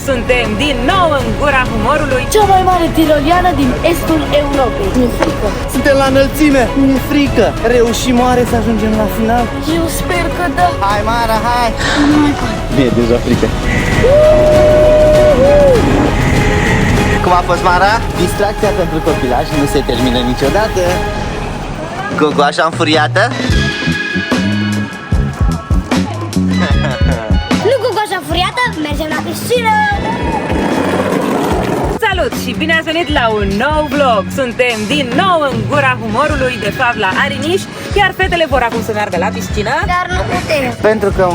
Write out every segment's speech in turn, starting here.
Suntem din nou în gura humorului. Cea mai mare tiroliană din estul Europei. Mi-e frică. Suntem la înălțime, mi-e frică. Reușim oare să ajungem la final? Eu sper că da. Hai, Mara, hai! Nu mai poate. Mi-e deja frică. Cum a fost, Mara? Distracția pentru copilaj nu se termină niciodată. Gogoașa înfuriată? Nu cu goșa furiată, mergem la piscină. Salut și bine ați venit la un nou vlog. Suntem din nou în gura humorului, de fapt la Ariniș. Iar fetele vor acum să meargă la piscină. Dar nu putem. Pentru că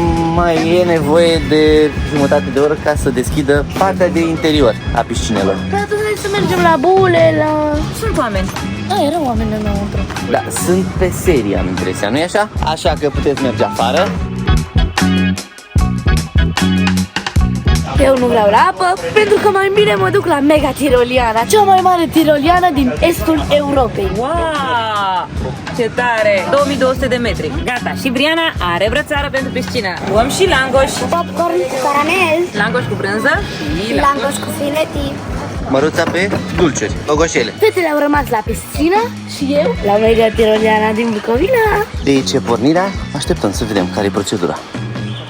mai e nevoie de jumătate de oră ca să deschidă partea de interior a piscinelor. Dar atunci să mergem la bule, la... Sunt oameni. Da, erau oameni înăuntru. Da, sunt pe serie, am impresia, nu-i așa? Așa că puteți merge afară. Eu nu vreau la apă, pentru că mai bine mă duc la Mega Tiroliana, cea mai mare tiroliană din estul Europei. Wow! Ce tare! 2200 de metri. Gata, și Briana are brățară pentru piscină. Luăm și langoș. Popcorn cu caramel, Langoș cu brânză și langoș cu filetii. Măruța pe dulciuri, gogoșele. Fetele au rămas la piscină și eu la Mega Tiroliana din Bucovina. De aici e pornirea, așteptăm să vedem care e procedura.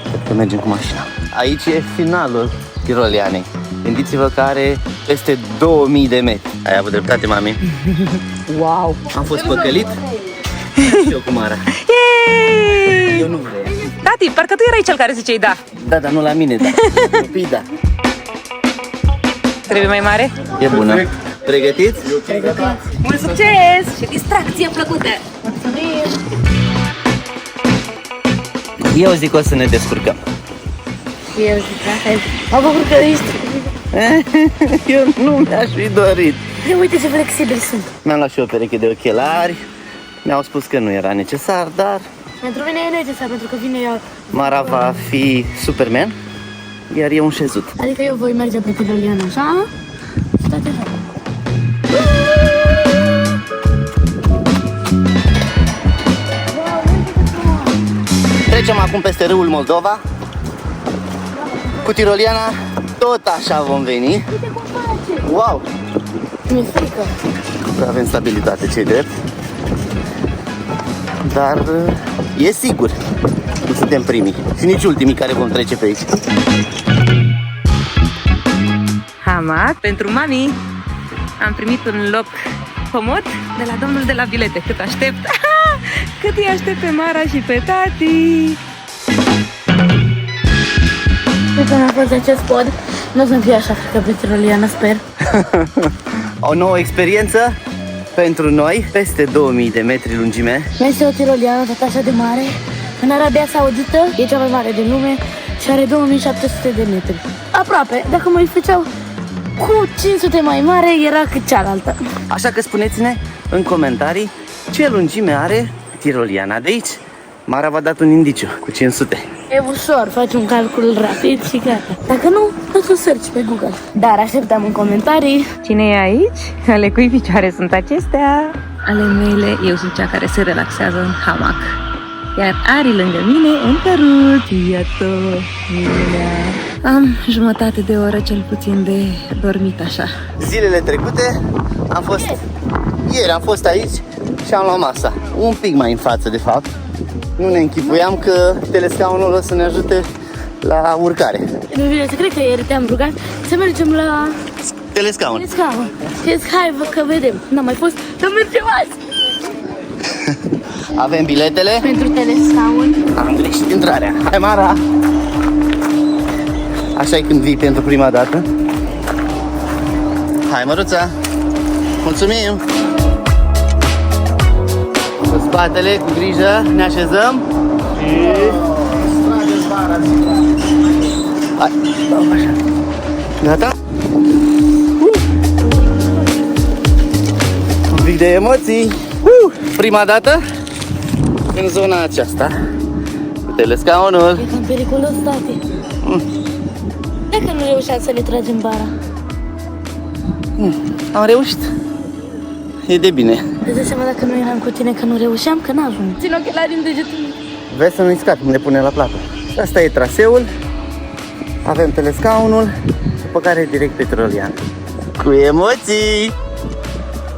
Cred că mergem cu mașina. Aici e finalul Tirolianei. Gândiți-vă că are peste 2000 de metri. Ai avut dreptate, mami? wow! Am fost păcălit? Și eu cu Mara. Yay! Eu nu vreau. Tati, parcă tu erai cel care ziceai da. Da, dar nu la mine, da. Copii, da. Trebuie mai mare? E bună. Pregătiți? Mult succes și distracție plăcută! Eu zic că o să ne descurcăm. Eu zic, mă bucur că ești. Eu nu mi-aș fi dorit. Ia uite ce flexibil sunt. Mi-am luat și o pereche de ochelari. Mi-au spus că nu era necesar, dar Pentru mine e necesar, pentru că vine eu. Mara va fi Superman, iar eu un șezut. Adică eu voi merge pe tiroliană, așa? State așa. Trecem acum peste râul Moldova. Cu tiroliana tot așa vom veni. Uite cum face. Wow! Mi-e frică. Avem stabilitate, ce drept. Dar e sigur. Nu suntem primii și nici ultimii care vom trece pe aici. Hamac pentru mami. Am primit un loc comod de la domnul de la bilete. Cât aștept? Cât îi aștept pe Mara și pe tati. După ce am fost acest pod, nu o să-mi fie așa frică pe tiroliană, sper. O nouă experiență pentru noi, peste 2000 de metri lungime. Este o tiroliană tot așa de mare. În Arabia Saudită e cea mai mare din lume și are 2700 de metri. Aproape, dacă mă făceau cu 500 mai mare, era cât cealaltă. Așa că spuneți-ne în comentarii ce lungime are tiroliana de aici. Mara v-a dat un indiciu cu 500. E ușor, faci un calcul rapid și gata. Dacă nu, o să search pe Google. Dar așteptăm în comentarii. Cine e aici? Ale cui picioare sunt acestea? Ale mele, eu sunt cea care se relaxează în hamac. Iar Ari lângă mine în căruț. Iată, am jumătate de oră cel puțin de dormit așa. Zilele trecute am fost, ieri am fost aici și am luat masa. Un pic mai în față, de fapt. Nu ne închipuiam că telescaunul o să ne ajute la urcare. Nu vine să cred că ieri te-am rugat să mergem la Telescaun. telescaun. Și zic, hai vă că vedem. N-am mai fost, dar mergem azi. Avem biletele. Pentru telescaun. Am greșit intrarea. Hai, Mara! Așa e când vii pentru prima dată. Hai, Măruța! Mulțumim! Cu spatele, cu grijă, ne așezăm. Și... Hai, așa. Gata? Un pic de emoții. Prima dată în zona aceasta. Cu telescaunul. E cam periculos, tati. Dacă nu reușeam să le tragem bara. Am reușit. E de bine. Îți dai seama dacă nu eram cu tine că nu reușeam, că n-ajung. Țin ochelarii în degetul meu. Vezi să nu-i scapi, cum le pune la plată. Asta e traseul. avem telescaunul, după care direct pe Tirolian. Cu emoții!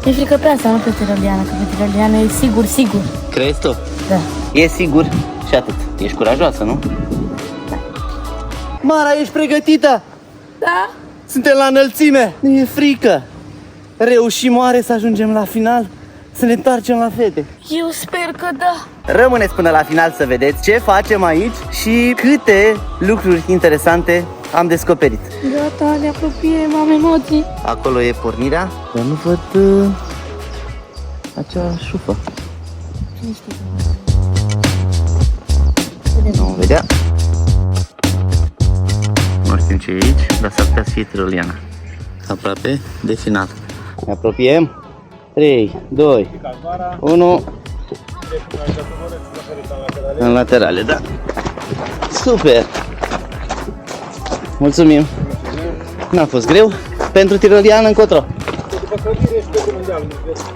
Mi-e frică pe asta, nu pe Tiroliana, că pe Tiroliana e sigur, sigur. Crezi tu? Da. E sigur și atât. Ești curajoasă, nu? Mara, ești pregătită? Da? Suntem la înălțime. Nu e frică. Reușim oare să ajungem la final? Să ne întoarcem la fete? Eu sper că da. Rămâneți până la final să vedeți ce facem aici și câte lucruri interesante am descoperit. Gata, ne apropiem, am emoții. Acolo e pornirea, dar nu văd acea șufă. Nu vedea. Nu știm ce e aici, dar s-ar putea să fie Tiroliana. Aproape de final. Ne apropiem. 3, 2, 1. În laterale, da. Super. Mulțumim. N-a fost greu. Pentru Tiroliana încotro.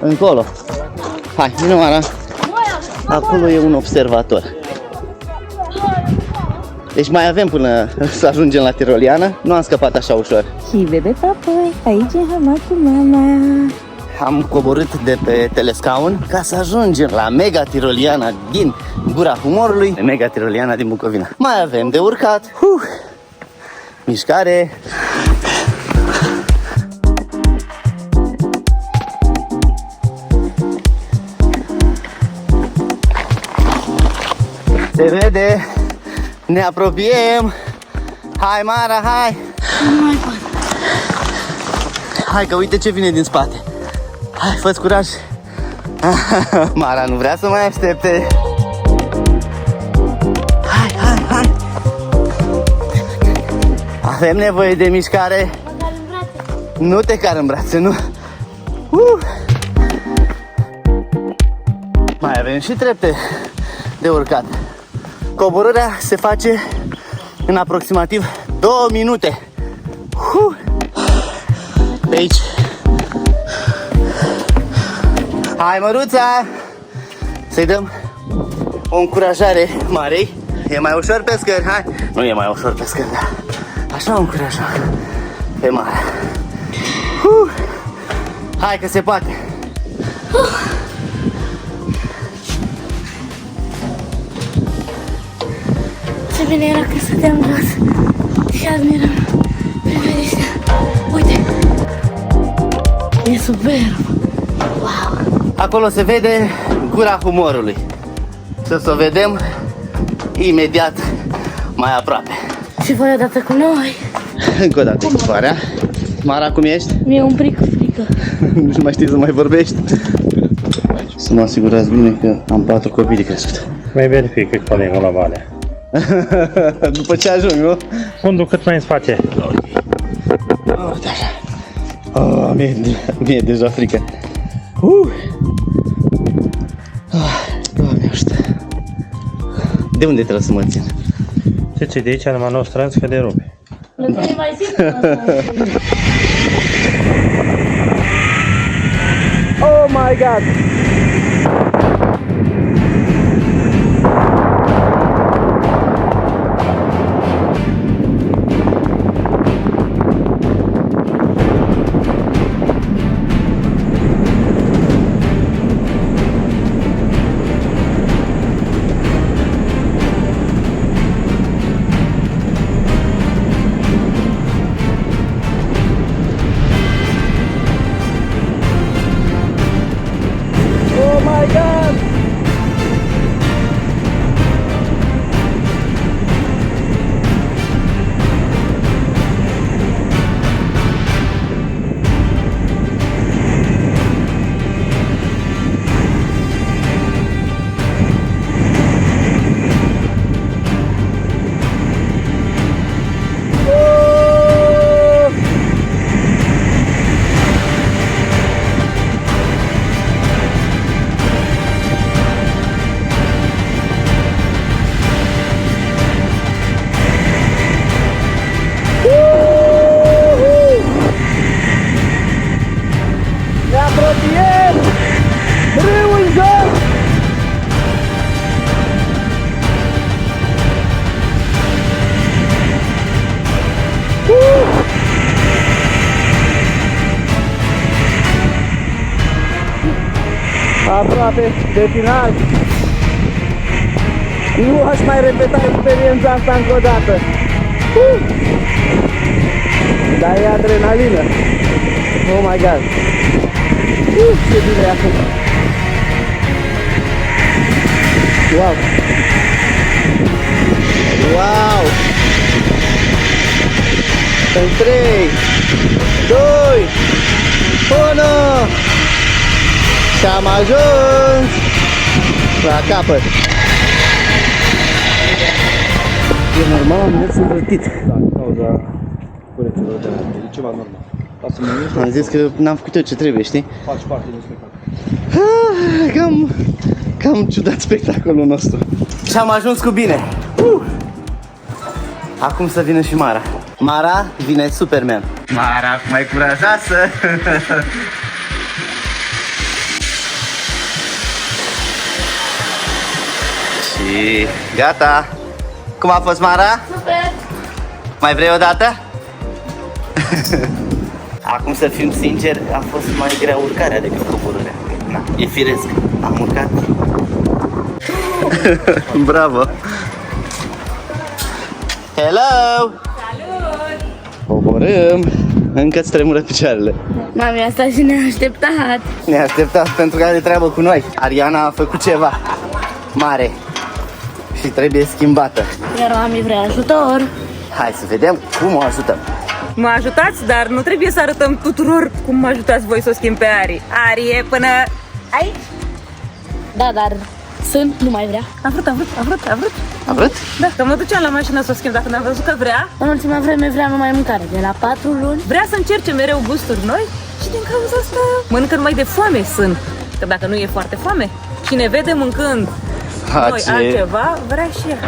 Încolo. Hai, vină Mara. Acolo e un observator. Deci mai avem până să ajungem la Tiroliana. Nu am scăpat așa ușor. Și vede papă, aici e hamac cu mama. Am coborât de pe telescaun ca să ajungem la Mega Tiroliana din Gura Humorului, Mega Tiroliana din Bucovina. Mai avem de urcat. Mișcare. Se vede. Ne apropiem. Hai Mara, hai. Nu mai pot. Hai că uite ce vine din spate. Hai, fă-ți curaj. Mara nu vrea să mai aștepte. Hai, hai, hai. Avem nevoie de mișcare. Nu te car în brațe, nu. Mai avem și trepte de urcat. Coborârea se face în aproximativ 2 minute. Pe aici. Hai, Măruța! Să-i dăm o încurajare Marei. E mai ușor pe scări, hai! Nu e mai ușor pe scări, dar așa o încurajăm pe Mare. Hai că se poate! Ce bine era că stăteam jos și admiram priveliștea. Uite! E superb! Wow! Acolo se vede Gura Humorului. Să o vedem imediat mai aproape. Și voi odată cu noi. Încă o dată cu soarea. Mara, cum ești? Mi-e un pic frică. Nu mai știi să mai vorbești? Să mă asigurați bine că am 4 copii de crescut. Mai verifică colegul la vale. După ce ajung, nu? Fundul cât mai în spate. Mi-e deja frică. Doamne ajută. De unde trebuie să mă țin? Ce de aici numai nu o strâns că de rupe. Nu te mai simt. Oh my god! aproape de final. Nu aș mai repeta experiența asta încă o dată. Dar e adrenalină. Oh my god. Ce bine e acum. Wow. Wow. În 3, 2, 1. Și am ajuns la capăt. E normal, am mers învârtit. Cauza cureților de noapte. E ceva normal. Am zis că n-am făcut eu ce trebuie, știi? Faci parte din spectacol. Cam ciudat spectacolul nostru. Și am ajuns cu bine. Acum să vină și Mara. Mara vine Superman. Mara mai curajoasă. Și gata. Cum a fost, Mara? Super! Mai vrei o dată? Acum să fim sinceri, a fost mai grea urcarea decât coborârea. Na, e firesc. Am urcat. Bravo! Hello! Salut! Coborâm! Încă-ți tremură picioarele. Mami, asta și ne-a așteptat. Ne-a așteptat pentru că are treabă cu noi. Ariana a făcut ceva mare și trebuie schimbată. Iar mami vrea ajutor. Hai să vedem cum o ajutăm. Mă ajutați, dar nu trebuie să arătăm tuturor cum mă ajutați voi să o schimb pe Ari. Ari e până aici. Da, dar sunt, nu mai vrea. Am vrut. A vrut? Da, că mă duceam la mașină să o schimb dacă n-am văzut că vrea. În ultima vreme vrea numai mâncare. De la 4 luni. Vrea să încerce mereu gusturi noi și din cauza asta mănâncă numai de foame sunt. Că dacă nu e foarte foame și ne vede mâncând noi altceva, vrea și ea.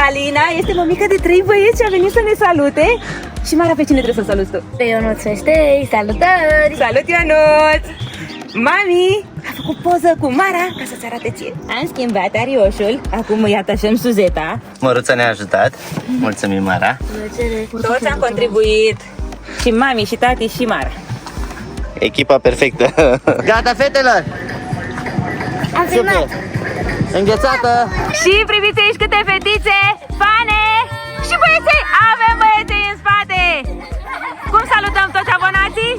Alina este mămică de 3 băieți și a venit să ne salute. Și Mara, pe cine trebuie să saluți tu? Pe Ionuț Feștei, salutări! Salut, Ionuț! Mami a făcut poză cu Mara ca să-ți arate ție. Am schimbat arioșul, acum îi atașăm Suzeta. Măruța ne-a ajutat. Mulțumim, Mara. Toți am contribuit. Și mami, și tati, și Mara. Echipa perfectă. Gata, fetelor! Am filmat! Înghețată! Și priviți aici câte fetițe, fane și băieței. Avem băieței în spate. Cum salutăm toți abonații?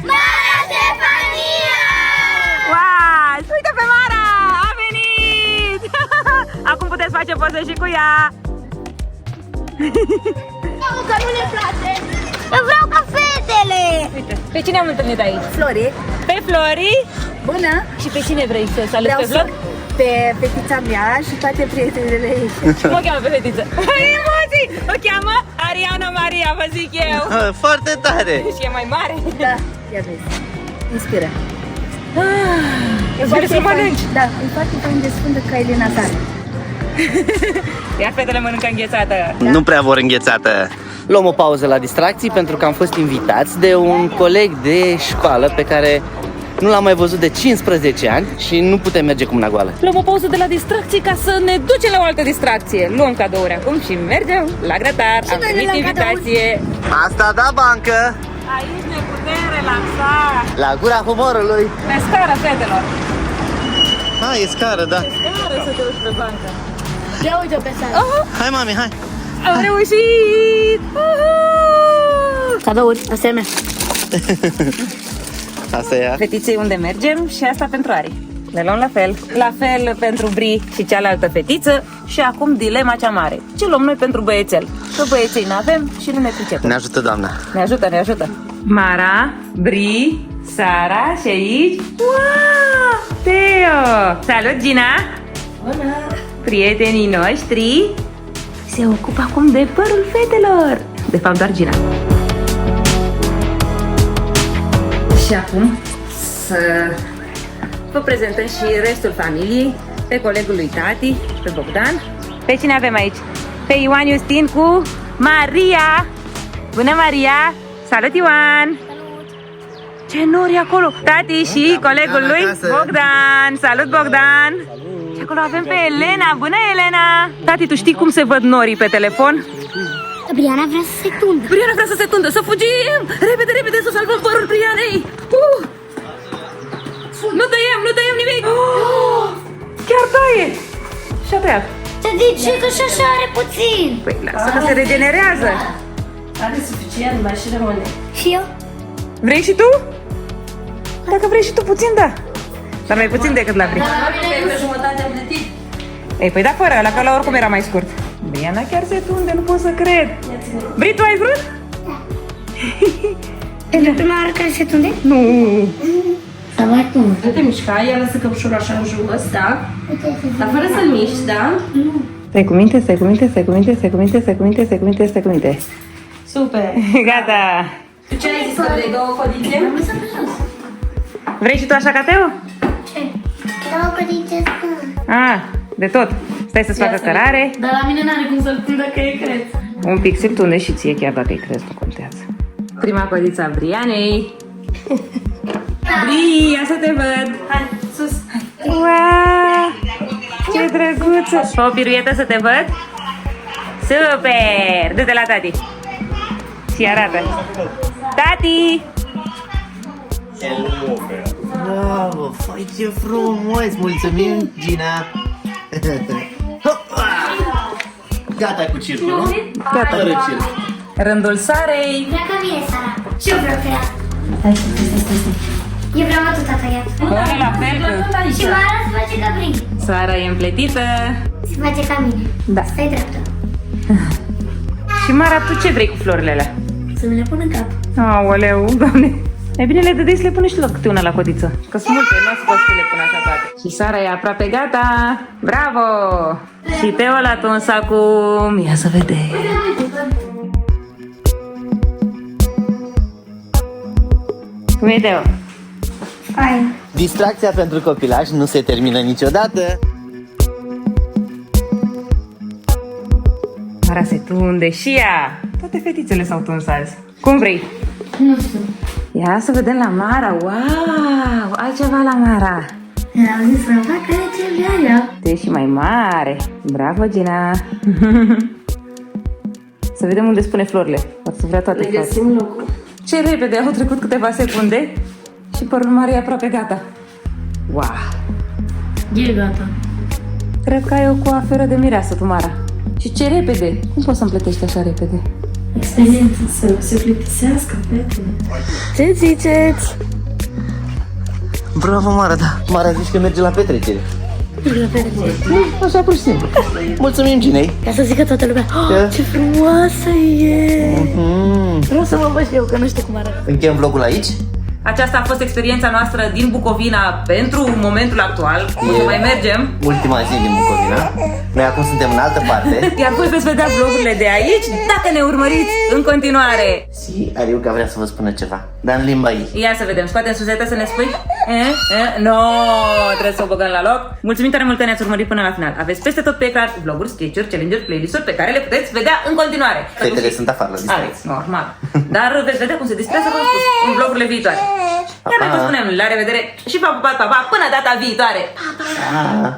Mara Stefania! Wow! Uite pe Mara! A venit! Acum puteți face poze și cu ea. Că nu ne place! Eu vreau ca fetele! Uite, pe cine am întâlnit aici? Flori, Pe Flori. bună! Și pe cine vrei să saluți Vreau pe vlog? pe fetița mea și toate prietenele ei. Cum o cheamă pe fetiță? Emoții! O cheamă Ariana Maria, vă zic eu. Foarte tare! Și e mai mare. Da, ia vezi. Inspiră. Vrei să mănânci? Da, e foarte fain de sfântă ca Elena Tare. Iar fetele mănâncă înghețată. Nu prea vor înghețată. Luăm o pauză la distracții pentru că am fost invitați de un coleg de școală pe care nu l-am mai văzut de 15 ani și nu putem merge cu mâna goală. Luăm o pauză de la distracție ca să ne ducem la o altă distracție. Luăm cadouri acum și mergem la grătar. Am noi ne primit luăm invitație. Asta da bancă! Aici ne putem relaxa. La gura humorului. Pe scară, fetelor. E scară, da. Scară să te uiți pe bancă. Ia uite-o pe sală. Hai, mami, hai. Am reușit! Cadouri, astea e mea. Asta e ea. Fetiței unde mergem și asta pentru Ari. Le luăm la fel. La fel pentru Bri și cealaltă fetiță. Și acum dilema cea mare. Ce luăm noi pentru băiețel? Că băieței n-avem și nu ne pricepem. Ne ajută doamna. Ne ajută, ne ajută. Mara, Bri, Sara și aici. Wow! Teo! Salut, Gina! Bună! Prietenii noștri se ocupă acum de părul fetelor. De fapt, doar Gina. Și acum să vă prezentăm și restul familiei. Pe colegul lui tati, pe Bogdan. Pe cine avem aici? Pe Ioan Justin cu Maria. Bună, Maria! Salut, Ioan! Ce nori acolo! Tati și colegul lui Bogdan! Salut, Bogdan! Și acolo avem pe Elena! Bună, Elena! Tati, tu știi cum se văd norii pe telefon? Briana vrea să se tundă. Briana vrea să se tundă! Să fugim! Repede, repede, să salvăm părul Brianei! Nu tăiem nimic! Chiar taie! Și-a tăiat. Te zice că și așa are puțin. Păi lasă că se regenerează. Are suficient, mai și rămâne. Și eu? Vrei și tu? Dacă vrei și tu puțin, da. Dar mai puțin decât la Bri. Pe jumătate am plătit. Ei, păi da, fără, la că la oricum era mai scurt. Briana chiar se tunde, nu pot să cred. Bri, tu ai vrut? Pentru prima oară care se tunde? Nu. Să mai tunde. Nu te mișca, ia lăsă căpușorul așa în jos, da? Dar fără să-l miști, da? Stai cu minte, stai cu minte, stai cu minte, stai cu minte, stai cu minte, stai cu minte, stai cu minte. Super. Gata. Tu ce ai zis, că vrei două codițe? Vrei și tu așa ca Teo? Ce? Două codițe spun. Ah, de tot. Stai să-ți facă cărare. Dar la mine n-are cum să-l pun dacă e crez. Un pic se tunde și ție, chiar dacă îi crezi, nu contează. Prima codiță a Brianei. Bri, ia să te văd. Hai, sus. Wow, ce drăguță. Fă o piruietă să te văd. Super! Du-te la tati. Și arată. Tati! Bravo, fai ce frumos! Mulțumim, Gina! Gata cu circul, nu? Gata. Fără circ. Rândul Sarei. Vrea ca mine, Sara. Ce eu vreau pe ea? Stai. Eu vreau atâta tăiat. Ori la fel. Și Mara se face ca Brin. Sara e împletită. Se face ca mine. Da. Stai dreaptă. Și Mara, tu ce vrei cu florile alea? Să mi le pun în cap. Aoleu, doamne. Mai bine le dădeai să le pune și la câte una la codiță. Că sunt multe, nu o să poți să le pun așa toate. Și Sara e aproape gata. Bravo! Și Teo l-a tuns acum. Ia să vedem. Cum e, Teo? Fain. Distracția pentru copilași nu se termină niciodată. Mara se tunde și ea. Toate fetițele s-au tuns azi. Cum vrei? Nu știu. Ia să vedem la Mara. Wow! Altceva la Mara. Am zis să-mi facă ce vrea ea. Tu ești și mai mare. Bravo, Gina. Să vedem unde spune florile. O să vrea toate Ne florile. găsim locul. Ce repede, au trecut câteva secunde și părul mare e aproape gata. Wow! E gata. Cred că ai o coaferă de mireasă, tu, Mara. Și ce repede! Cum poți să-mi plătești așa repede? Experiență să se plictisească, fetele. Ce ziceți? Bravo, Mara, da. Mara zici că merge la petrecere. Așa pur și simplu. Mulțumim, Ginei. Ca să zică toată lumea, Ce? oh, ce frumoasă e! Vreau să mă văd și eu, că nu știu cum arată. Încheiem vlogul aici. Aceasta a fost experiența noastră din Bucovina pentru momentul actual. O să mai mergem. Ultima zi din Bucovina. Noi acum suntem în altă parte. Iar voi veți vedea vlogurile de aici dacă ne urmăriți în continuare. Și Ariuca vrea să vă spună ceva, dar în limba ei. Ia să vedem, scoate în suzete să ne spui. No, trebuie să o băgăm la loc. Mulțumim tare mult că ne-ați urmărit până la final. Aveți peste tot pe ecran vloguri, sketch-uri, challenge-uri, playlist-uri pe care le puteți vedea în continuare. Fetele sunt afară la distracție. Alex, normal. Dar veți vedea cum se distrează, v-am spus, în vlogurile viitoare. Iar noi vă spunem la revedere și v-am pupat, pa, pa, până data viitoare. Pa, pa! Ah.